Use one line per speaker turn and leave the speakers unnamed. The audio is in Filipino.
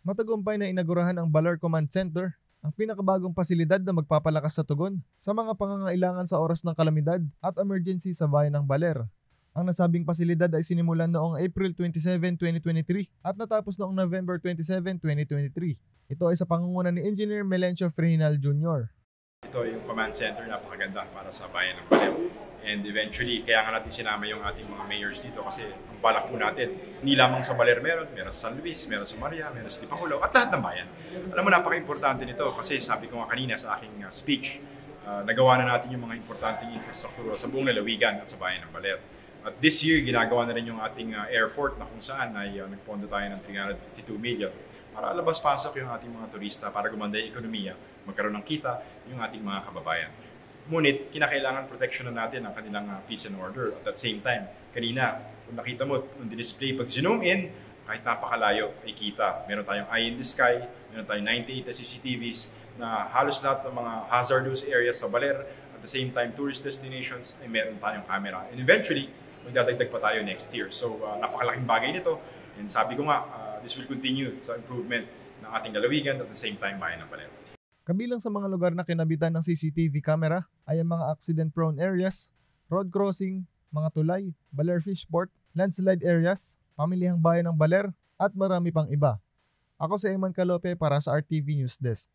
Matagumpay na inagurahan ang Baler Command Center, ang pinakabagong pasilidad na magpapalakas sa tugon sa mga pangangailangan sa oras ng kalamidad at emergency sa bayan ng Baler. Ang nasabing pasilidad ay sinimulan noong April 27, 2023 at natapos noong November 27, 2023. Ito ay sa pangunguna ni Engineer Melencio Frehinal Jr.
Ito yung command center, napakaganda para sa bayan ng Baler. And eventually, kaya nga natin sinama yung ating mga mayors dito kasi ang balak po natin, hindi lamang sa Baler meron sa San Luis, meron sa Maria, meron sa Tipaculaw, at lahat ng bayan. Alam mo, napaka-importante nito kasi sabi ko nga kanina sa aking speech, nagawa na natin yung mga importanteng infrastruktura sa buong lalawigan at sa bayan ng Baler. At this year, ginagawa na rin yung ating airport na kung saan ay nagpondo tayo ng 352 million para labas-pasok yung ating mga turista, para gumanda yung ekonomiya, magkaroon ng kita yung ating mga kababayan. Ngunit, kinakailangan proteksyonan natin ang kanilang peace and order. At the same time, kanina, kung nakita mo, yung display, pag zoom in, kahit napakalayo ay kita. Meron tayong eye in the sky, meron tayong 98 na CCTVs na halos lahat ng mga hazardous areas sa Baler. At the same time, tourist destinations, ay meron tayong camera. And eventually, magdadagdag pa tayo next year. So, napakalaking bagay nito. And sabi ko nga, this will continue sa improvement ng ating lalawigan at the same time bayan ng Baler.
Kabilang sa mga lugar na kinabitan ng CCTV camera ay ang mga accident-prone areas, road crossing, mga tulay, Baler Fishport, landslide areas, pamilihang bayan ng Baler, at marami pang iba. Ako si Eman Calope para sa RTV News Desk.